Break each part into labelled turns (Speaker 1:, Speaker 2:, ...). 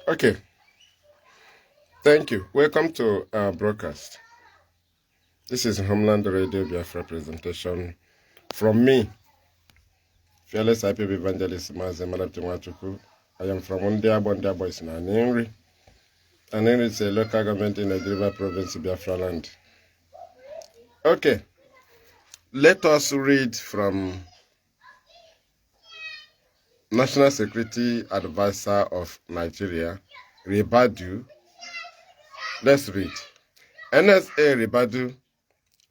Speaker 1: Okay, thank you. Welcome to our broadcast. This is Homeland Radio Biafra presentation from me, fearless Ipob evangelist Mazi. I am from Bondia Boys in Anenri. Anenri is a local government in the River Province, Biafra land. Okay, let us read from National Security Advisor of Nigeria, Ribadu. Let's read. NSA Ribadu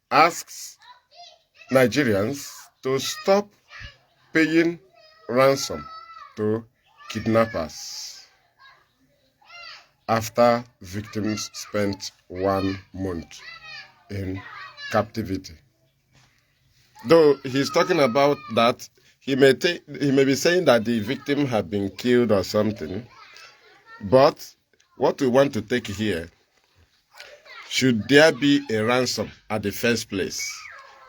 Speaker 1: asks Nigerians to stop paying ransom to kidnappers after victims spent 1 month in captivity. Though he's talking about that, he may be saying that the victim had been killed or something, but what we want to take here, should there be a ransom at the first place?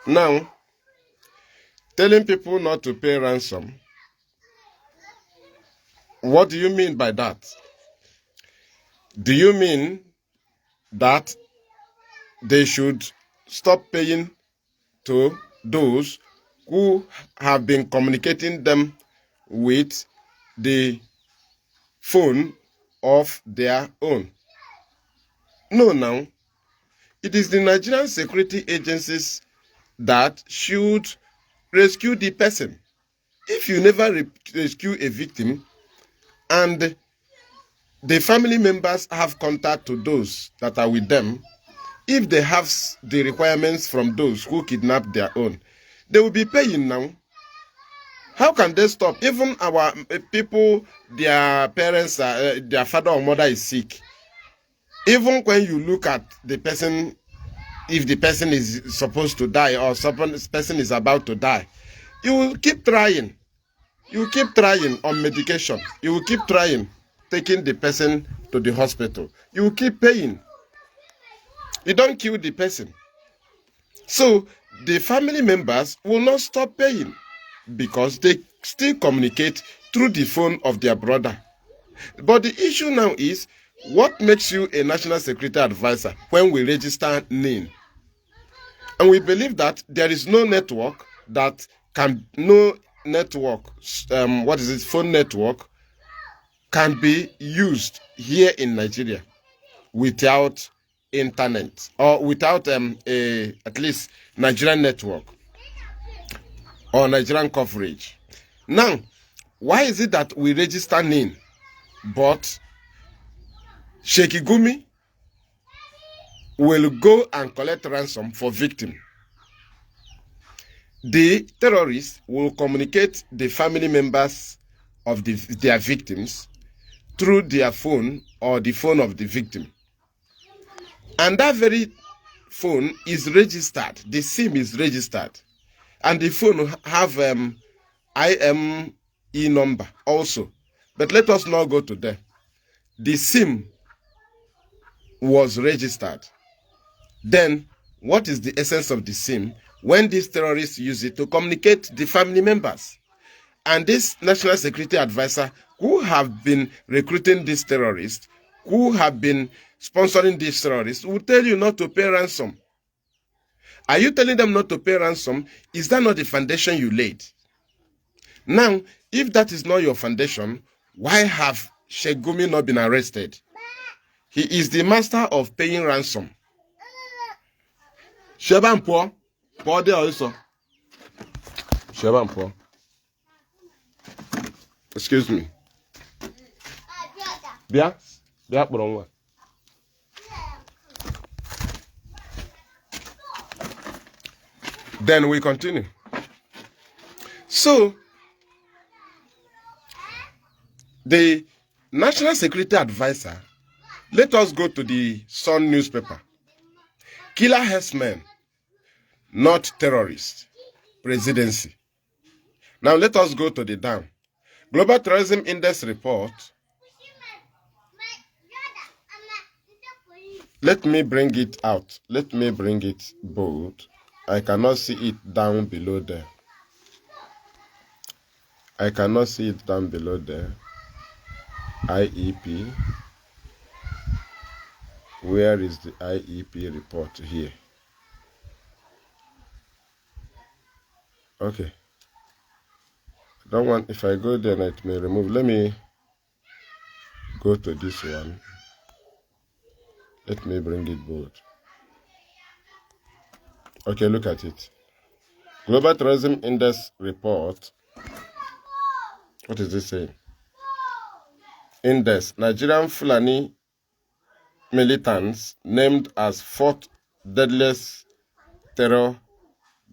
Speaker 1: Now, telling people not to pay ransom, what do you mean by that? Do you mean that they should stop paying to those who have been communicating them with the phone of their own? No, now. It is the Nigerian security agencies that should rescue the person. If you never rescue a victim and the family members have contact to those that are with them, if they have the requirements from those who kidnapped their own, they will be paying now. How can they stop? Even our people, their parents, their father or mother is sick. Even when you look at the person, if the person is supposed to die or the person is about to die, you will keep trying. You will keep trying on medication. You will keep trying, taking the person to the hospital. You will keep paying. You don't kill the person. So the family members will not stop paying because they still communicate through the phone of their brother. But the issue now is, what makes you a national security advisor when we register name? And we believe that there is no network that can, phone network can be used here in Nigeria without internet or without at least Nigerian network or Nigerian coverage. Now, why is it that we register name, but Sheik Gumi will go and collect ransom for victim? The terrorists will communicate the family members of their victims through their phone or the phone of the victim. And that very phone is registered. The SIM is registered. And the phone have IME number also. But let us not go to there. The SIM was registered. Then, what is the essence of the SIM when these terrorists use it to communicate the family members? And this national security advisor who have been recruiting these terrorists, who have been sponsoring these terrorists, will tell you not to pay ransom. Are you telling them not to pay ransom? Is that not the foundation you laid? Now, if that is not your foundation, why have Sheik Gumi not been arrested? He is the master of paying ransom. Sheban poor there also. Sheban poor. Excuse me. Bia Bronwa. Then we continue. So, the National Security Advisor, let us go to the Sun newspaper. Killer herdsmen, not terrorists. Presidency. Now let us go to the down. Global Terrorism Index report. Let me bring it out. Let me bring it bold. I cannot see it down below there. I cannot see it down below there. IEP. Where is the IEP report here? Okay. I don't want, if I go there, it may remove. Let me go to this one. Let me bring it bold. Okay, look at it. Global Terrorism Index report. What is this saying? Index. Nigerian Fulani militants named as fourth deadliest terror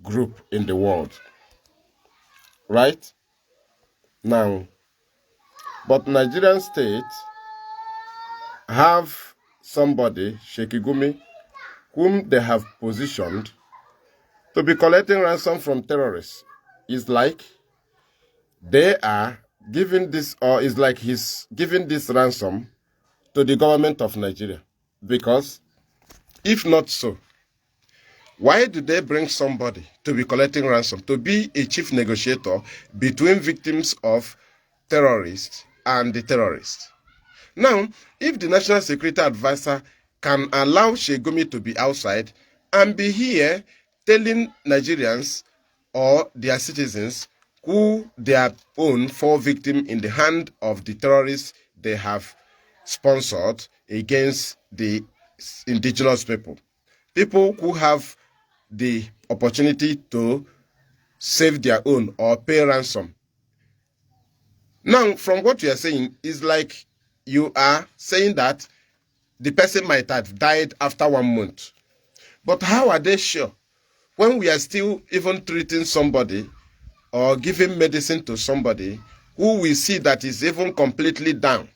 Speaker 1: group in the world. Right? Now, but Nigerian state have somebody, Sheik Gumi, whom they have positioned to be collecting ransom from terrorists. It's like they are giving this, or it's like he's giving this ransom to the government of Nigeria. Because if not so, why do they bring somebody to be collecting ransom, to be a chief negotiator between victims of terrorists and the terrorists? Now, if the National Security Advisor can allow Sheik Gumi to be outside and be here telling Nigerians or their citizens who their own fall victim in the hand of the terrorists they have sponsored against the indigenous people, people who have the opportunity to save their own or pay ransom. Now, from what you are saying, is like you are saying that the person might have died after 1 month. But how are they sure when we are still even treating somebody or giving medicine to somebody who we see that is even completely down?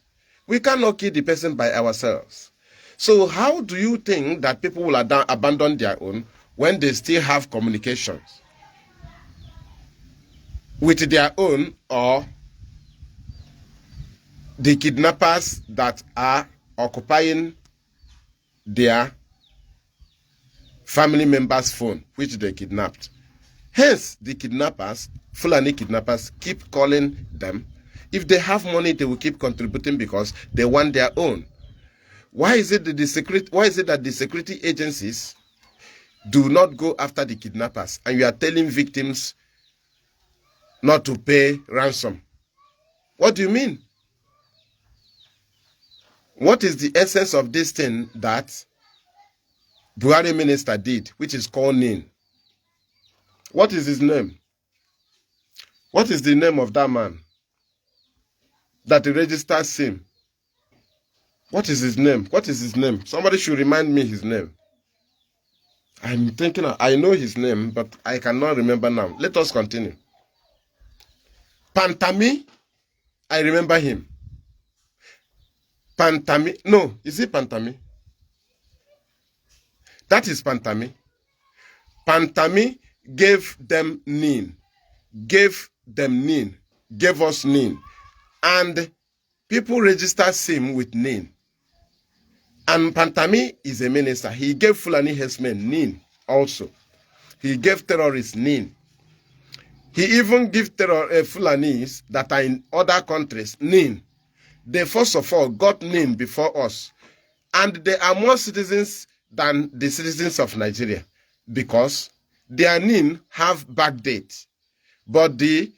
Speaker 1: We cannot kill the person by ourselves. So how do you think that people will abandon their own when they still have communications with their own or the kidnappers that are occupying their family members' phone, which they kidnapped? Hence, the kidnappers, Fulani kidnappers, keep calling them. If they have money, they will keep contributing because they want their own. Why is it that the security agencies do not go after the kidnappers and you are telling victims not to pay ransom? What do you mean? What is the essence of this thing that Buhari minister did, which is called NIN? What is his name? What is the name of that man that registers him? What is his name? What is his name? Somebody should remind me his name. I'm thinking, I know his name, but I cannot remember now. Let us continue. Pantami, I remember him. Pantami, no, is it Pantami? That is Pantami. Pantami gave them NIN, gave us NIN, and people register him with NIN. And Pantami is a minister. He gave Fulani herdsmen NIN also. He gave terrorists NIN. He even gave Fulanis that are in other countries NIN. They first of all got NIN before us. And they are more citizens than the citizens of Nigeria because their NIN have back date. But the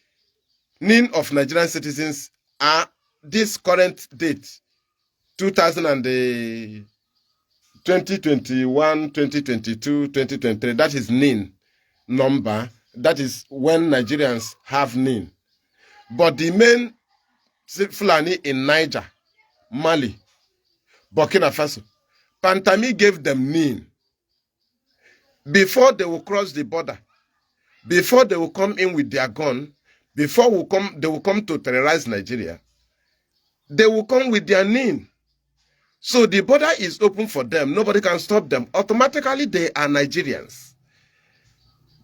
Speaker 1: NIN of Nigerian citizens are this current date, 2021, 2022, 2023. That is NIN number. That is when Nigerians have NIN. But the main Fulani in Niger, Mali, Burkina Faso, Pantami gave them NIN. Before they will cross the border, before they will come in with their gun, before they will come to terrorize Nigeria, they will come with their NIN. So the border is open for them. Nobody can stop them. Automatically, they are Nigerians.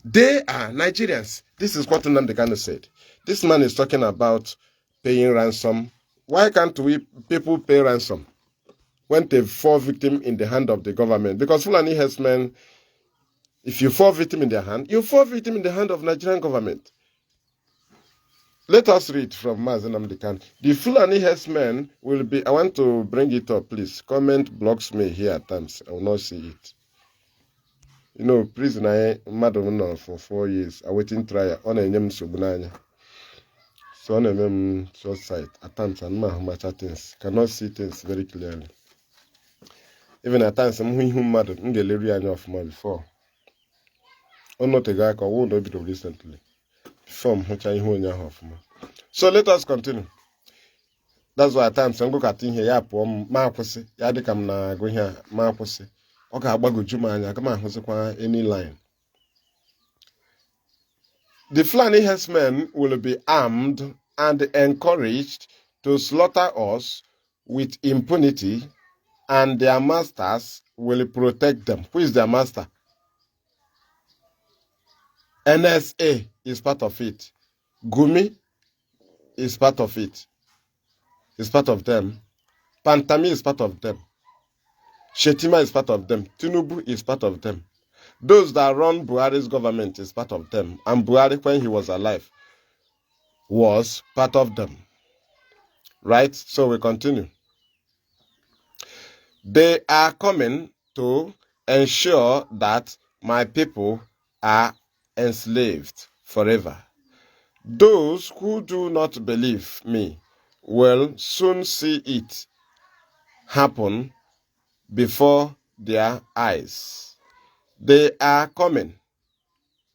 Speaker 1: They are Nigerians. This is what Nnamdi Kanu said. This man is talking about paying ransom. Why can't people pay ransom when they fall victim in the hand of the government? Because Fulani herdsmen, if you fall victim in their hand, you fall victim in the hand of Nigerian government. Let us read from Mazi Nnamdi. The Fulani herdsmen will be, I want to bring it up, please. Comment blocks me here at times. I will not see it. You know, prisoner, madam, for 4 years, awaiting trial, on a name Subunanya. So on a name short sight, at times, and much things, cannot see things very clearly. Even at times, I'm whom madam, in the area of my before. Or not a guy called won't be recently. From which I of. So let us continue. That's why at times I'm going to here, ya poem, Marquis, Yadikam na go here, Marquis. Okay, I go Jumanya, come on, any line. The Fulani herdsmen will be armed and encouraged to slaughter us with impunity, and their masters will protect them. Who is their master? NSA is part of it. Gumi is part of it. Is part of them. Pantami is part of them. Shetima is part of them. Tinubu is part of them. Those that run Buhari's government is part of them. And Buhari, when he was alive, was part of them. Right? So we continue. They are coming to ensure that my people are enslaved forever. Those who do not believe me will soon see it happen before their eyes. They are coming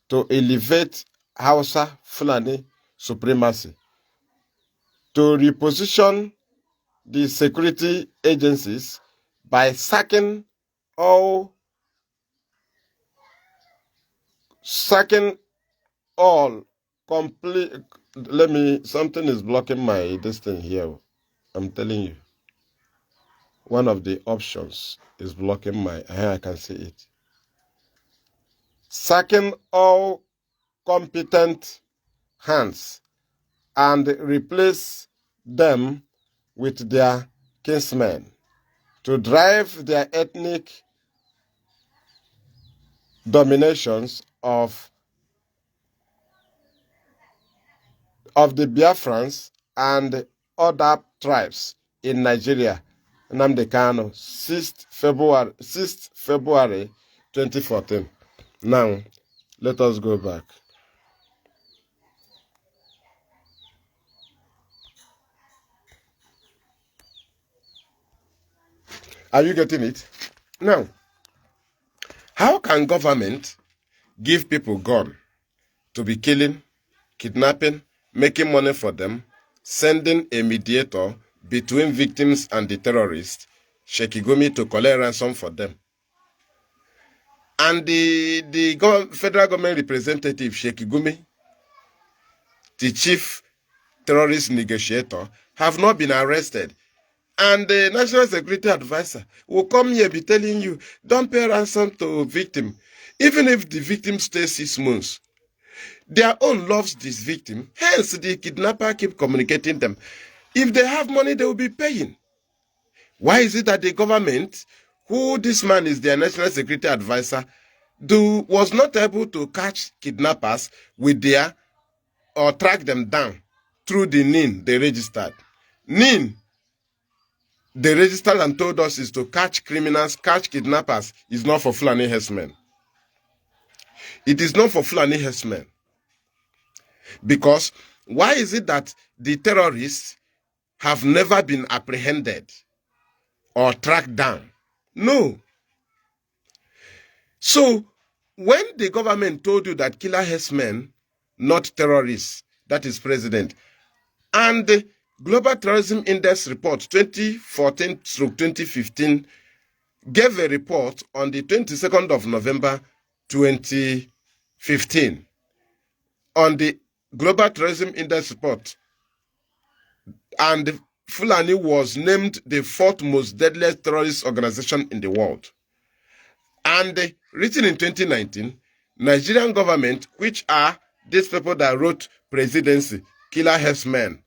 Speaker 1: to elevate Hausa Fulani supremacy, to reposition the security agencies by sacking all complete. Something is blocking my distance here. I'm telling you. One of the options is blocking my, here I can see it. Sacking all competent hands and replace them with their kinsmen to drive their ethnic dominations of the Biafrans and other tribes in Nigeria. Nnamdi Kanu, 6th February 2014. Now, let us go back. Are you getting it? Now, how can government give people gun to be killing, kidnapping, making money for them, sending a mediator between victims and the terrorists, Sheik Gumi, to collect ransom for them? And the federal government representative, Sheik Gumi, the chief terrorist negotiator, have not been arrested. And the National Security Advisor will come here be telling you, don't pay ransom to victim, even if the victim stays 6 months. Their own loves this victim, hence the kidnapper keep communicating them. If they have money, they will be paying. Why is it that the government, who this man is their National Security Advisor, was not able to catch kidnappers with or track them down through the NIN they registered? NIN, they registered and told us, is to catch criminals, catch kidnappers. It's not for Fulani herdsmen. It is not for Fulani herdsmen. Because why is it that the terrorists have never been apprehended or tracked down? No. So, when the government told you that killer herdsmen, not terrorists, that is president, and the Global Terrorism Index report 2014-2015 gave a report on the 22nd of November 2015 on the Global Terrorism Index report, and Fulani was named the 4th most deadliest terrorist organization in the world. And written in 2019, Nigerian government, which are these people that wrote presidency, killer herdsmen,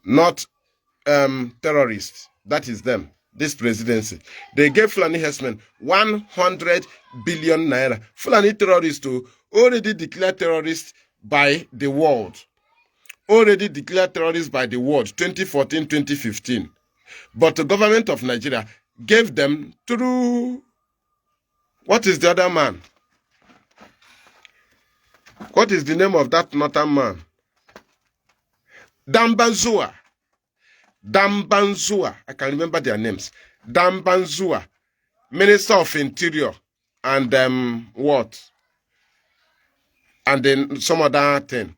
Speaker 1: not terrorists, that is them, this presidency, they gave Fulani herdsmen 100 billion naira. Fulani terrorists already declared terrorists by the world. already declared terrorists by the world 2014, 2015. But the government of Nigeria gave them through... What is the other man? What is the name of that northern man? Dambanzua. Dambanzua. I can remember their names. Dambanzua, Minister of Interior, and what? And then some other thing.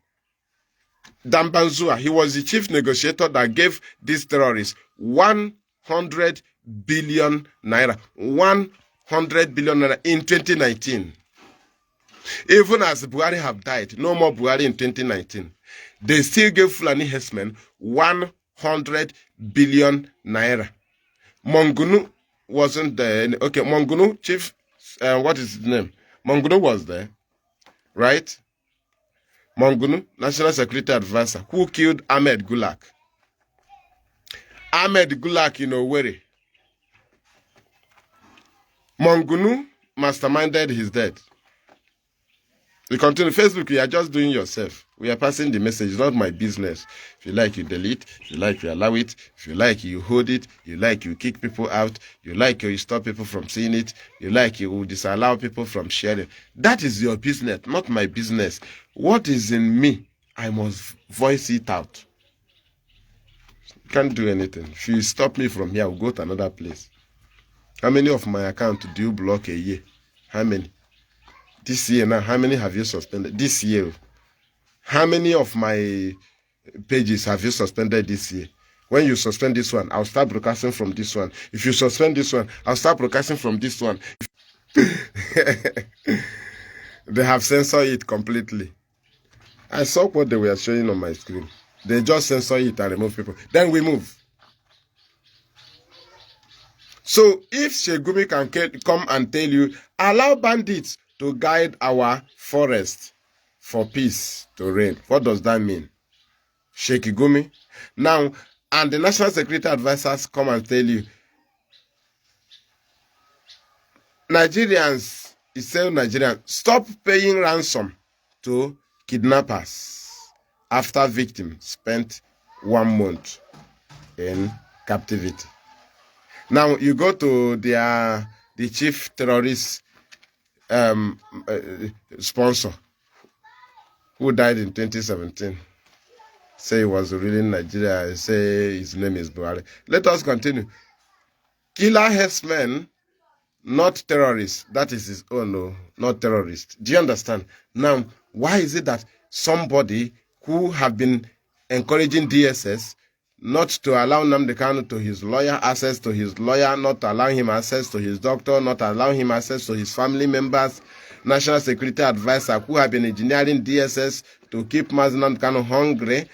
Speaker 1: Dambanzua, he was the chief negotiator that gave these terrorists 100 billion naira. 100 billion naira in 2019. Even as Buhari have died, no more Buhari in 2019. They still gave Fulani herdsmen 100 billion naira. Mongunu wasn't there. Okay, Mongunu, chief, what is his name? Mongunu was there, right? Mongunu, National Security Advisor, who killed Ahmed Gulak. Ahmed Gulak in Owerri. Mongunu masterminded his death. You continue. Facebook, you are just doing yourself. We are passing the message. It's not my business. If you like, you delete. If you like, you allow it. If you like, you hold it. You like, you kick people out. You like, you stop people from seeing it. You like, you disallow people from sharing. That is your business, not my business. What is in me, I must voice it out. Can't do anything. If you stop me from here, I'll go to another place. How many of my account do you block a year? How many? This year now, how many have you suspended? This year. How many of my pages have you suspended this year? When you suspend this one, I'll start broadcasting from this one. If you suspend this one, I'll start broadcasting from this one. They have censored it completely. I saw what they were showing on my screen. They just censor it and remove people. Then we move. So if Sheik Gumi can come and tell you, allow bandits to guide our forest for peace to reign, what does that mean? Sheik Gumi. Now, and the National Security Advisors come and tell you, Nigerians, stop paying ransom to kidnappers after victims spent 1 month in captivity. Now, you go to the chief terrorist sponsor who died in 2017. Say he was really in Nigeria. Say his name is Buhari. Let us continue. Killer herdsmen, not terrorists. That is his own, no, not terrorists. Do you understand? Now, why is it that somebody who have been encouraging DSS not to allow Nnamdi Kanu to his lawyer, access to his lawyer, not allowing him access to his doctor, not allowing him access to his family members, National Security Advisor who have been engineering DSS to keep Mazi Nnamdi Kanu hungry,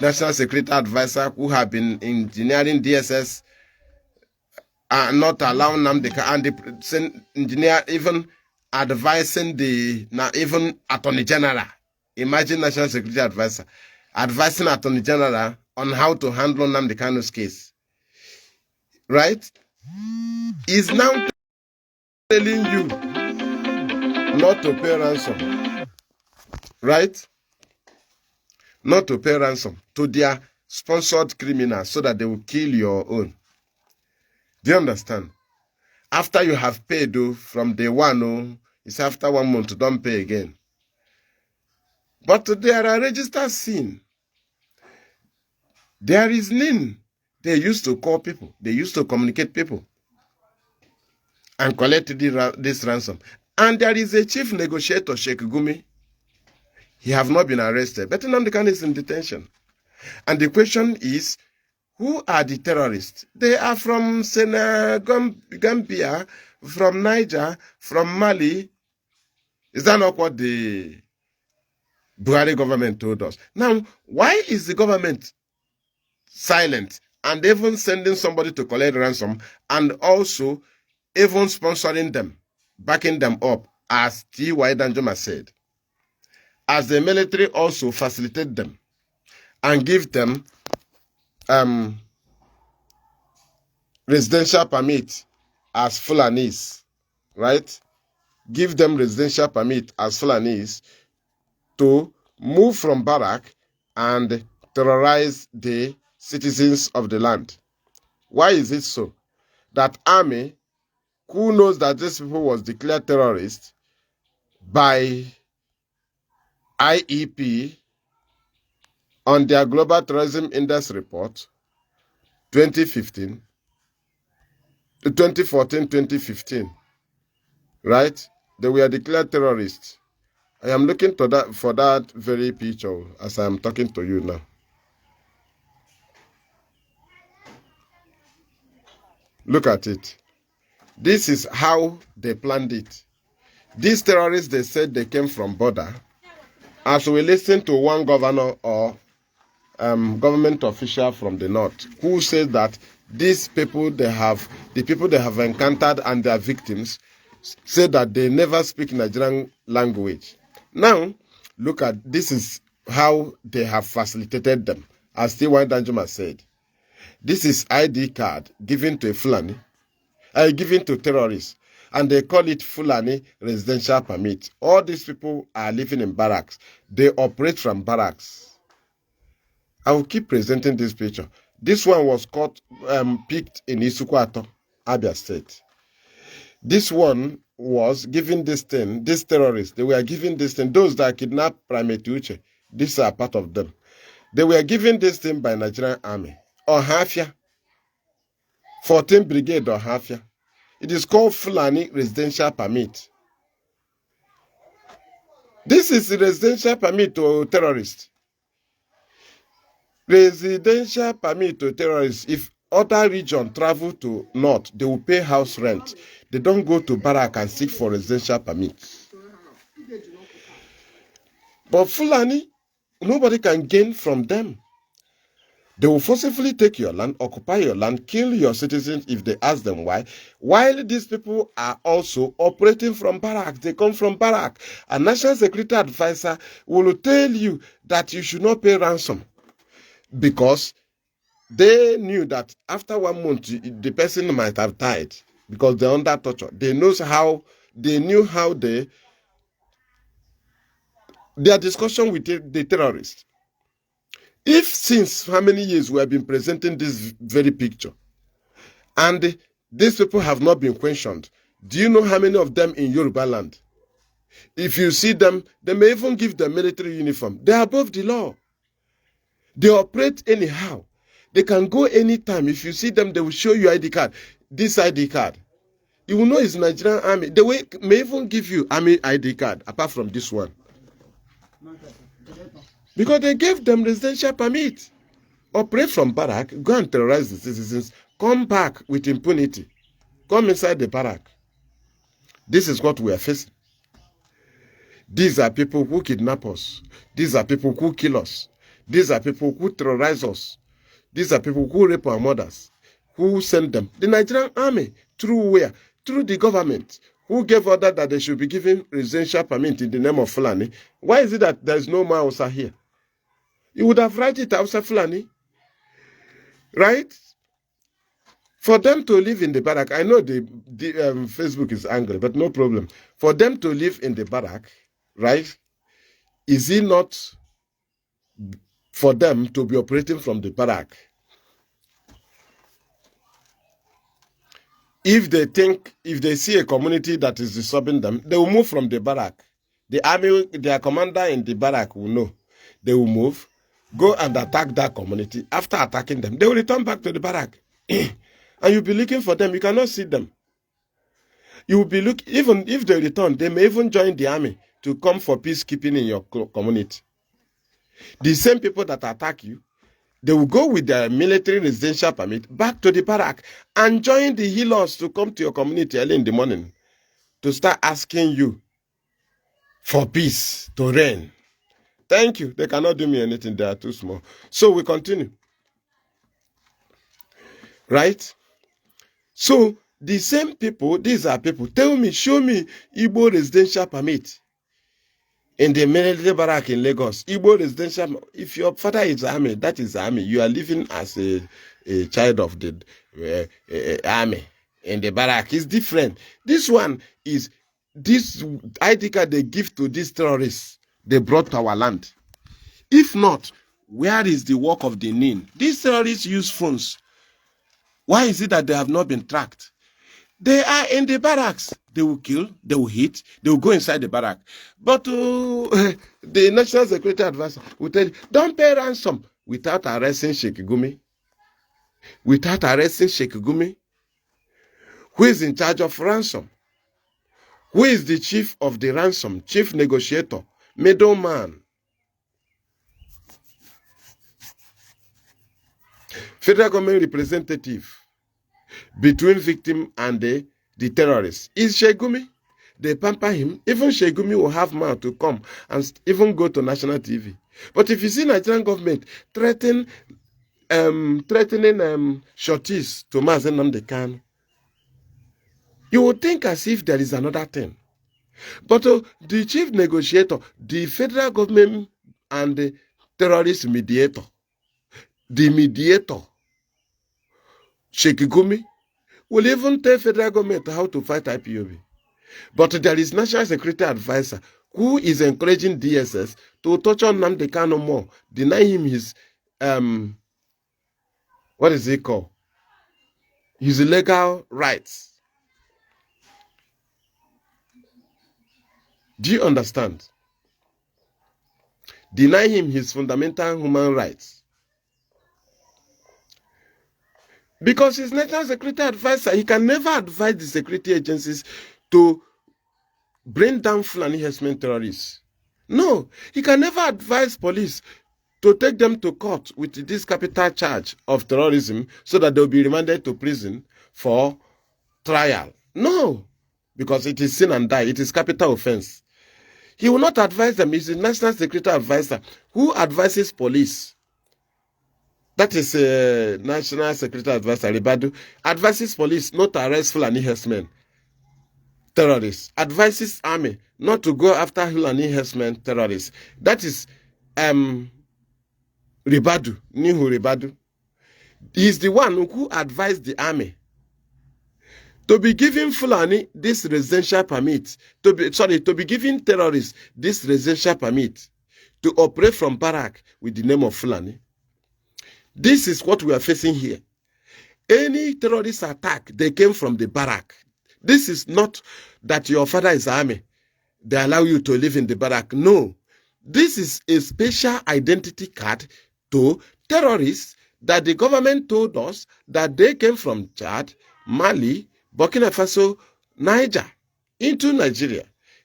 Speaker 1: National Security Advisor who have been engineering DSS and not allowing Nnamdi Kanu, and the engineer even advising even Attorney General. Imagine National Security Advisor advising Attorney General on how to handle Nnamdi Kanu's case. Right? Is now telling you not to pay ransom. Right? Not to pay ransom to their sponsored criminals so that they will kill your own. Do you understand? After you have paid from day one, it's after 1 month, don't pay again. But there are registered sin. There is NIN. They used to call people. They used to communicate people and collect this ransom. And there is a chief negotiator, Sheik Gumi. He have not been arrested. But Nnamdi Kanu is in detention. And the question is, who are the terrorists? They are from Gambia, from Niger, from Mali. Is that not what the Buhari government told us? Now, why is the government silent and even sending somebody to collect ransom and also even sponsoring them, backing them up, as T.Y. Danjuma said, as the military also facilitate them and give them residential permit as Fulanis, right? Give them residential permit as Fulanis to move from barrack and terrorize the citizens of the land. Why is it so? That army, who knows that these people was declared terrorists by IEP on their Global Terrorism Index report 2015, 2014-2015, right? They were declared terrorists. I am looking for that very picture as I am talking to you now. Look at it. This is how they planned it. These terrorists, they said they came from border. As we listen to one governor or government official from the north who said that these people the people they have encountered and their victims said that they never speak Nigerian language. Now, look at this is how they have facilitated them. As T.Y. Danjuma said, this is ID card given to a Fulani, given to terrorists, and they call it Fulani residential permit. All these people are living in barracks. They operate from barracks. I will keep presenting this picture. This one was caught, picked in Isukwato, Abia State. This one was given this thing, these terrorists, they were given this thing. Those that kidnapped Primate Uche, these are part of them. They were given this thing by Nigerian Army. Ohafia, 14th Brigade Ohafia. It is called Fulani Residential Permit. This is the residential permit to terrorists. Residential permit to terrorists. If other region travel to north, they will pay house rent. They don't go to barrack and seek for residential permits. But Fulani, nobody can gain from them. They will forcibly take your land, occupy your land, kill your citizens if they ask them why. While these people are also operating from barracks. They come from barrack. A national security advisor will tell you that you should not pay ransom because they knew that after 1 month, the person might have died because they're under torture. They knew how their discussion with the terrorists. If since how many years we have been presenting this very picture, and these people have not been questioned, do you know how many of them in Yoruba land? If you see them, they may even give them military uniform. They are above the law. They operate anyhow. They can go anytime. If you see them, they will show you ID card. This ID card. You will know it's Nigerian Army. They may even give you Army ID card, apart from this one. Because they gave them residential permit. Operate from barrack, go and terrorize the citizens, come back with impunity. Come inside the barrack. This is what we are facing. These are people who kidnap us. These are people who kill us. These are people who terrorize us. These are people who rape our mothers. Who send them? The Nigerian Army. Through where? Through the government. Who gave order that they should be given residential permit in the name of Fulani? Why is it that there is no more Hausa here? You would have written it Hausa Fulani. Right? For them to live in the barrack, I know the Facebook is angry, but no problem. For them to live in the barrack, right? Is it not for them to be operating from the barrack? If they see a community that is disturbing them, they will move from the barrack. The army, their commander in the barrack will know. They will move, go and attack that community. After attacking them, they will return back to the barrack. And you'll be looking for them. You cannot see them. You will be looking, even if they return, they may even join the army to come for peacekeeping in your community. The same people that attack you, they will go with their military residential permit back to the barrack and join the healers to come to your community early in the morning to start asking you for peace to reign. Thank you. They cannot do me anything. They are too small. So we continue. Right? So the same people, these are people, tell me, show me Igbo residential permit in the military barrack in Lagos. Igbo residential, if your father is army, that is army. You are living as a child of the army in the barrack. It's different. This one is this ID card they give to these terrorists they brought to our land. If not, Where is the work of the NIN? These terrorists use phones. Why is it that they have not been tracked? They are in the barracks. They will kill, they will hit, they will go inside the barrack. But the National Security Advisor will tell you, don't pay ransom without arresting Sheik Gumi. Without arresting Sheik Gumi, who is in charge of ransom? Who is the chief of the ransom? Chief negotiator, middleman. Federal government representative between victim and the terrorists is Sheik Gumi. They pamper him. Even Sheik Gumi will have mouth to come and even go to national TV. But if you see Nigerian government threatening shorties to Mazi Nnamdi, you would think as if there is another thing. But the chief negotiator, the federal government and the terrorist mediator, the mediator, Sheik Gumi, will even tell federal government how to fight IPOB. But there is National Security Advisor who is encouraging DSS to torture Nnamdi more, deny him his, what is it called? His legal rights. Do you understand? Deny him his fundamental human rights. Because he's National Security Advisor, he can never advise the security agencies to bring down Fulani herdsmen terrorists. No, he can never advise police to take them to court with this capital charge of terrorism so that they'll be remanded to prison for trial. No, because it is sin and die. It is capital offense. He will not advise them. He's the National Security Advisor who advises police. That is National Security Advisor, Ribadu, advises police not to arrest Fulani herdsmen terrorists, advises army not to go after Fulani herdsmen terrorists. That is Ribadu, Nihu Ribadu. He is the one who advised the army to be giving Fulani this residential permit, to be giving terrorists this residential permit to operate from barrack with the name of Fulani. This is what we are facing here. Any terrorist attack, they came from the barrack. This is not that your father is army. They allow you to live in the barrack. No. This is a special identity card to terrorists that the government told us that they came from Chad, Mali, Burkina Faso, Niger, into Nigeria.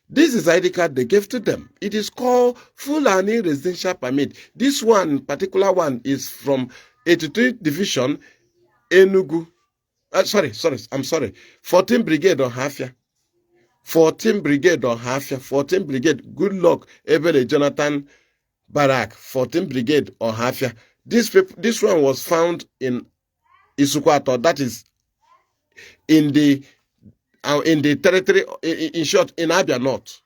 Speaker 1: This is ID card they gave to them. It is called Fulani Residential Permit. This one, particular one, is from 83rd Division, Enugu. 14 Brigade on Hafia. 14 Brigade on Hafia. 14 Brigade, good luck, Ebele Jonathan Barak. 14 Brigade on Hafia. This one was found in Isukwato, that is in the territory, in short, in Abia North,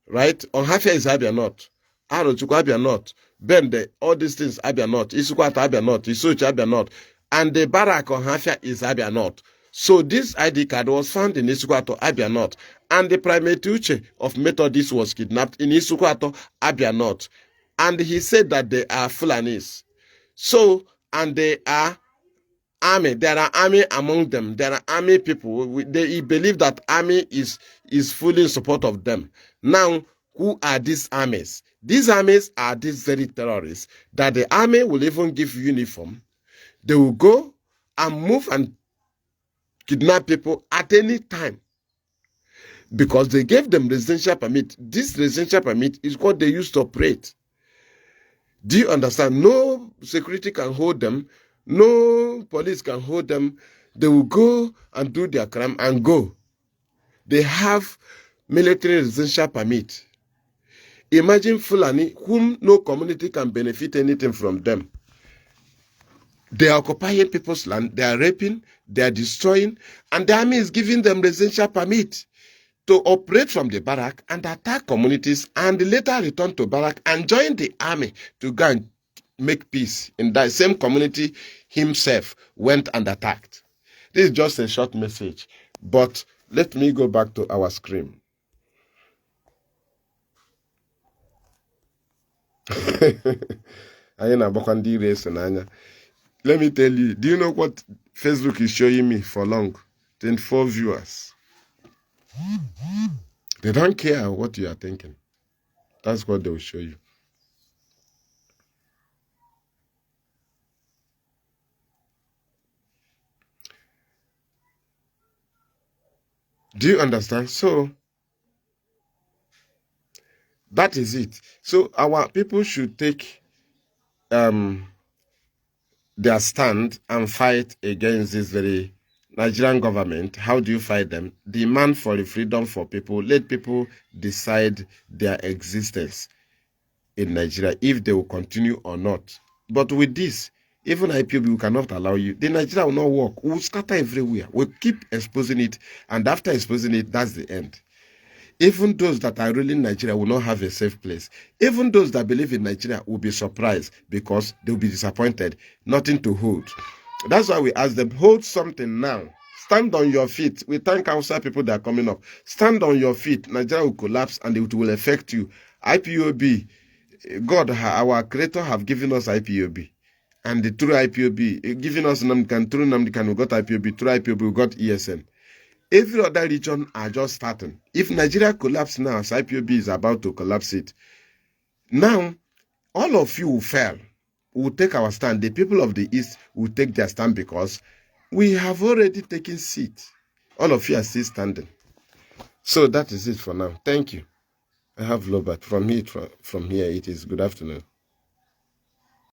Speaker 1: right? On Hafia is Abia North, Arochukwu Abia North, Bende, all these things Abia North, Isukwato Abia North, Isuchi Abia North, and the barrack on Hafia is Abia North. So this ID card was found in Isukwato, Abia North, and the primate Uche of Methodist was kidnapped in Isukwato, Abia North, and he said that they are Fulanis. So, and they are army. There are army among them. There are army people. They believe that army is fully in support of them. Now, who are these armies? These armies are these very terrorists that the army will even give uniform. They will go and move and kidnap people at any time because they gave them residential permit. This residential permit is what they used to operate. Do you understand? No security can hold them. No police can hold them. They will go and do their crime and go. They have military residential permit. Imagine Fulani, whom no community can benefit anything from them. They are occupying people's land, they are raping, they are destroying, and the army is giving them residential permit to operate from the barrack and attack communities and later return to barrack and join the army to go and make peace in that same community himself went and attacked. This is just a short message, but let me go back to our screen. Let me tell you, do you know what Facebook is showing me for long? 24 viewers. They don't care what you are thinking. That's what they will show you. Do you understand? So, that is it. So, our people should take their stand and fight against this very Nigerian government. How do you fight them? Demand for the freedom for people. Let people decide their existence in Nigeria, if they will continue or not. But with this, even IPOB, we cannot allow you. The Nigeria will not work. We will scatter everywhere. We'll keep exposing it, and after exposing it, that's the end. Even those that are ruling Nigeria will not have a safe place. Even those that believe in Nigeria will be surprised because they will be disappointed. Nothing to hold. That's why we ask them, hold something now. Stand on your feet. We thank outside people that are coming up. Stand on your feet. Nigeria will collapse and it will affect you. IPOB, God, our creator, have given us IPOB. And the through IPOB, giving us Nnamdi, through Nnamdi, we got IPOB, through IPOB, we got ESN. Every other region are just starting. If Nigeria collapse now, as IPOB is about to collapse it, now all of you will fail. We will take our stand. The people of the East will take their stand because we have already taken seat. All of you are still standing. So that is it for now. Thank you. I have Lobert. From here, it is good afternoon.